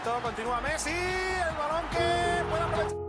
Tito, continúa Messi, el balón que puede aprovechar.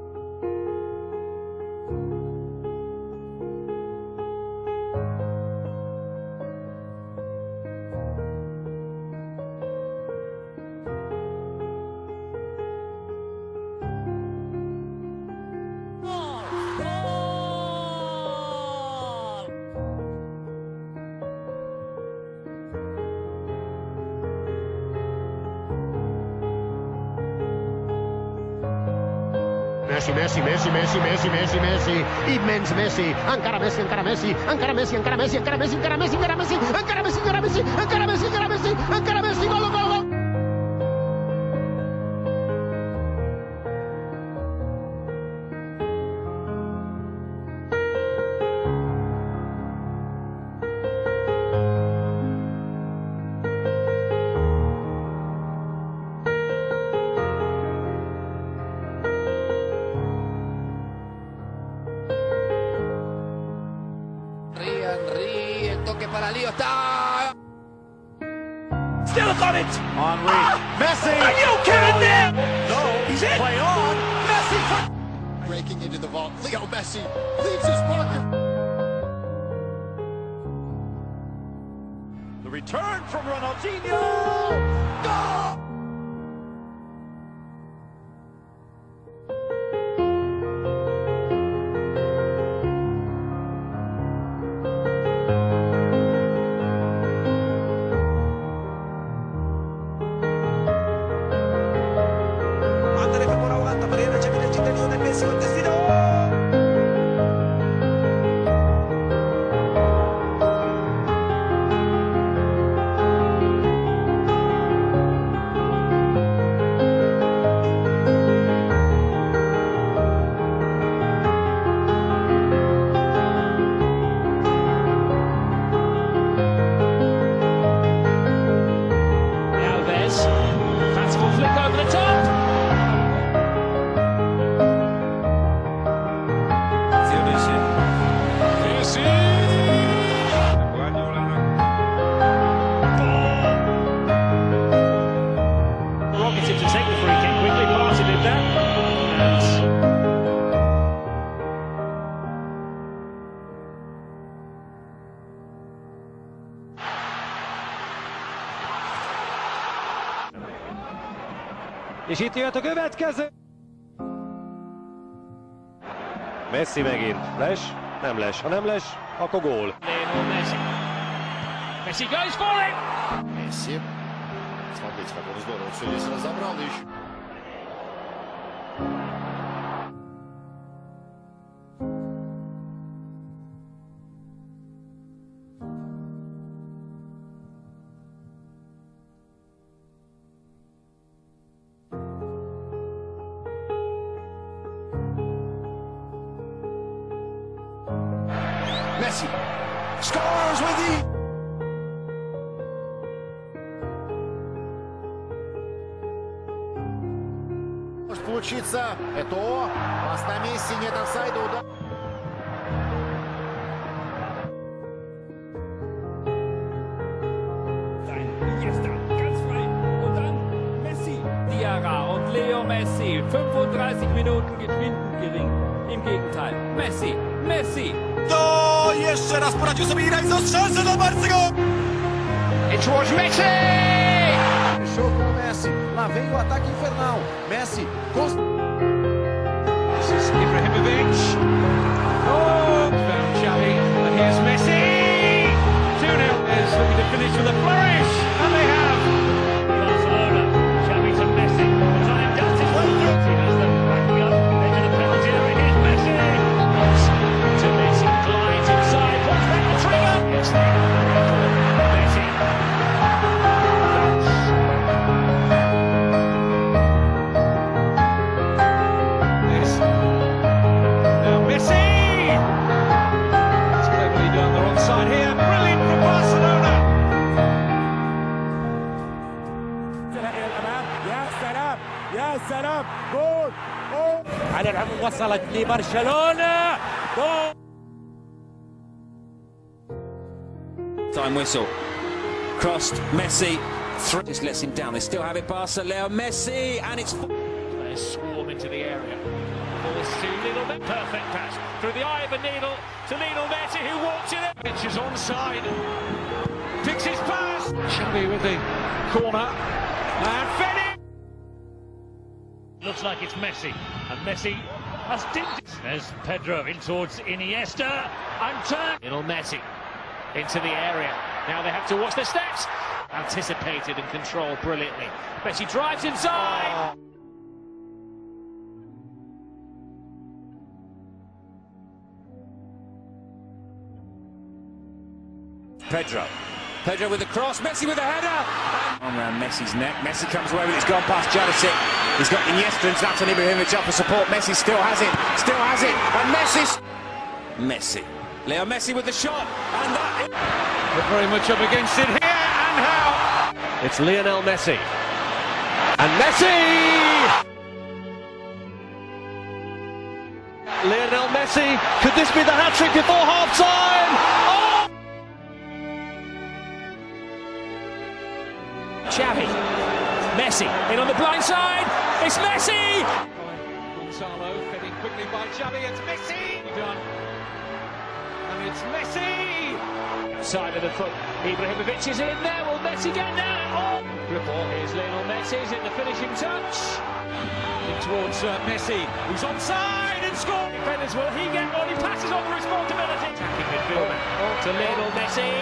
Messi, immens Messi, encara Messi, encara Messi, encara Messi, encara Messi, encara Messi, encara Messi, encara Messi, encara Messi, encara Messi, encara Messi, encara Messi, encara Messi, gol, gol, gol. Henry, el toque para Lío, está. Still got it. Henry, Messi. Are you kidding me? No, he's in. Play on. Messi. Breaking into the vault, Leo Messi leaves his marker. The return from Ronaldinho. Goal! És itt jöhet a következő. Messi megint. Les? Nem les. Ha nem les, akkor gól. Messi. Messi goes for it. Messi. Смотрите, как он здорово все здесь разобрал еще. Messi scores with the. Может получиться. Это пас на Месси, нет офсайда, удар. Ganz frei. Und dann Messi. Diarra und Leo Messi. 35 Minuten geschwindend gering. Im Gegenteil. Messi. Messi. To jeszcze raz poradził sobie Irak, zastrzelce do Barcego! In towards Messi! Fechou com o Messi, lá vem o ataque infernal. Messi, This is Ibrahimovic. Oh, found Xavi, and here's Messi. 2-0 is looking to finish with a flourish, and they have. Barcelona, Xavi to Messi. Time does his way through. He has them backing up into the penalty area. Here's Messi. To Messi, glides inside. What's that? The trigger. Yes, Messi. Now Messi. It's cleverly done. They're onside here. Brilliant from Barcelona. يا سلام جول على العموم وصلت لبرشلونة. جول. Time whistle. Crossed. Messi Just lets him down. They still have it past Leo Messi, and it's... They swarm into the area. Balls to Lionel Messi. Perfect pass through the eye of a needle to Lionel Messi, who walks in it. Pitch is onside. Picks his pass. Xavi with the corner. And Fede. Looks like it's Messi. And Messi has dipped it. There's Pedro in towards Iniesta. And turn. Lionel Messi into the area. Now they have to watch their steps. Anticipated and controlled brilliantly. Messi drives inside. Pedro with the cross, Messi with the header! On around Messi's neck, Messi comes away with it, it's gone past Jadicic. He's got Iniesta and Zlatan Ibrahimovic up for support, Messi still has it, and Messi. Leo Messi with the shot, and that... They're very much up against it here, and how? It's Lionel Messi. And Messi! Lionel Messi, could this be the hat-trick before half-time? Oh! Xavi, Messi, in on the blind side, it's Messi! Gonzalo heading quickly by Xavi, it's Messi! Done. And it's Messi! Side of the foot, Ibrahimovic is in there, will Messi get there? Oh! Dribble, here's Lionel Messi, in the finishing touch. In towards Messi, who's onside and scored! Defenders, will he get one? He passes on the responsibility! Attacking midfielder to Lionel Messi.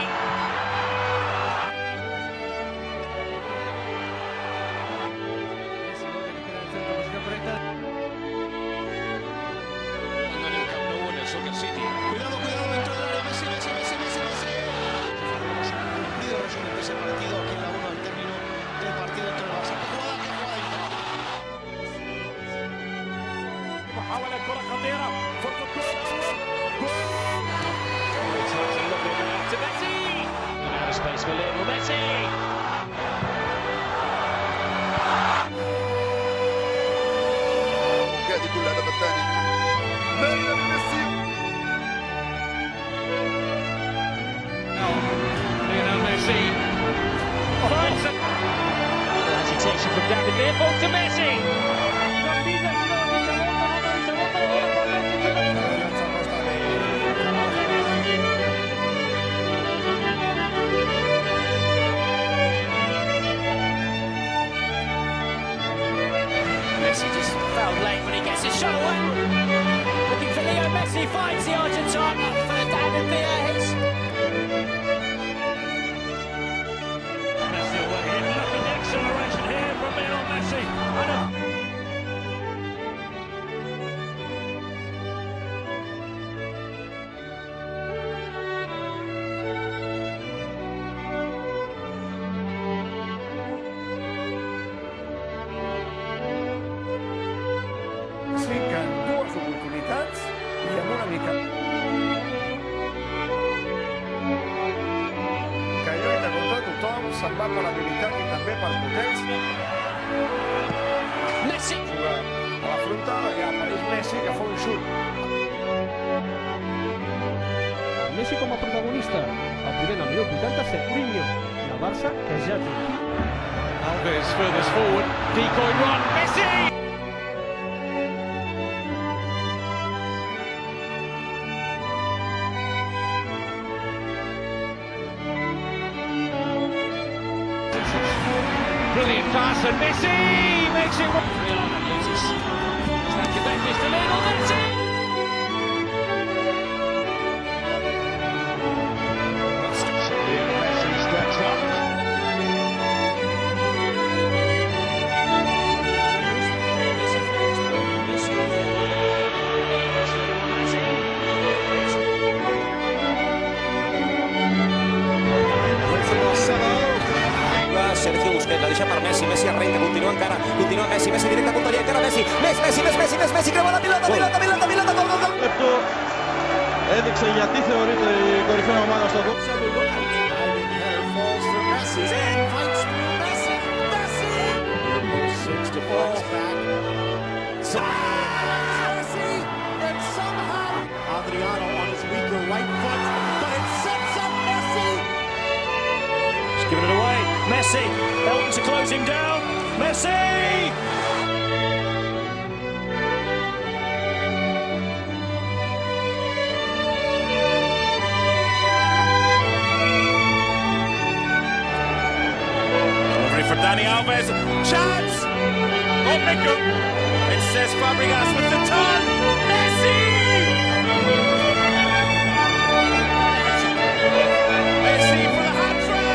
محاولة كرة خطيرة فرصة جول To Messi! Out of space for Lionel Messi! قاعد يقول الهدف الثاني ليونيل ميسي. Lionel Messi. Hesitation from David Nearfield to Messi! Messi just fell late, but he gets his shot away. Looking for Leo Messi, finds the Argentine for David Villa. Hits. Messi away here. Look at the acceleration here from Lionel Messi. Fiquen dues oportunitats i amb una mica que lluita contra tothom, se'n va per habilitat i també per potència. Messi! Juga a la frontal, allà apareix Messi, que fa un xut. Messi com a protagonista, el primer del minut 87, Mourinho, i el Barça, que ja té. Alves furthest forward, decoy run, Messi! Brilliant pass and Messi makes it one. Loses. Juventus to Lionel Messi. Messi steps up. Sergio Busquets, la deixa per Messi, Messi arrenca, continua encara, continua Messi, Messi directe a porteria, encara Messi, Messi, crema la pilota, gol! Έδειξε γιατί θεωρείται η κορυφαία ομάδα στο κόμμα. Adriano on his weaker right foot, but it sets up Messi. He's given it away. Messi, helping to close him down. Messi! For Dani Alves, chance! Oh, Mikel! It says Fabregas with the turn! Messi! Messi for the hat-trick!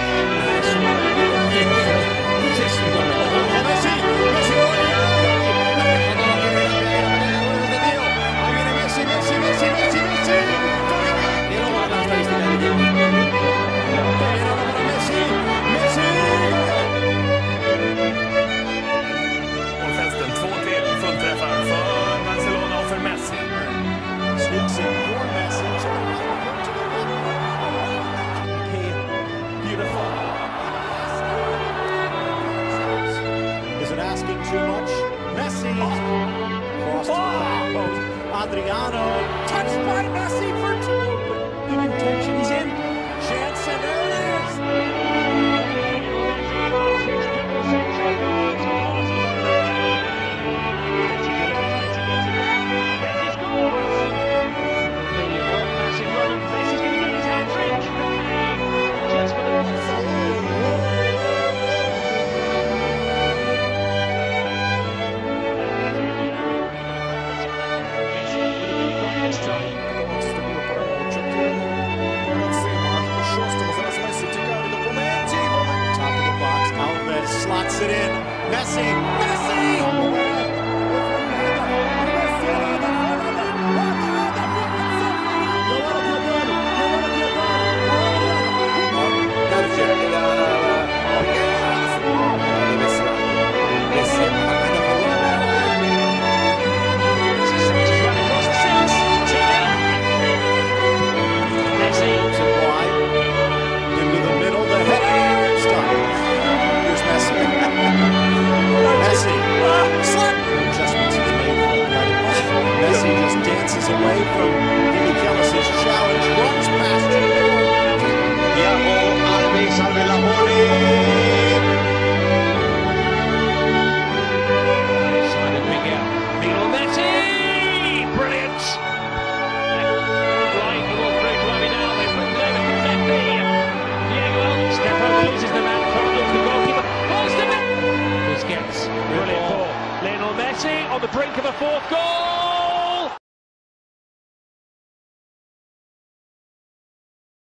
Asking too much. Messi crossed to the back post. Adriano touched by Messi for two. Good intention. He's in. Chance and there it slots it in. Messi! Messi! Messi just dances away from Demichelis' challenge, runs past him. Thiago Alves, salve la pole. Simon Miguel. Miguel Messi! Brilliant! Right, he will through to Abidal. They put David Messi. Diego Stefan loses the man. Looks the goalkeeper. Close to it. Busquets. Brilliant ball. Lionel Messi on the brink of a fourth goal.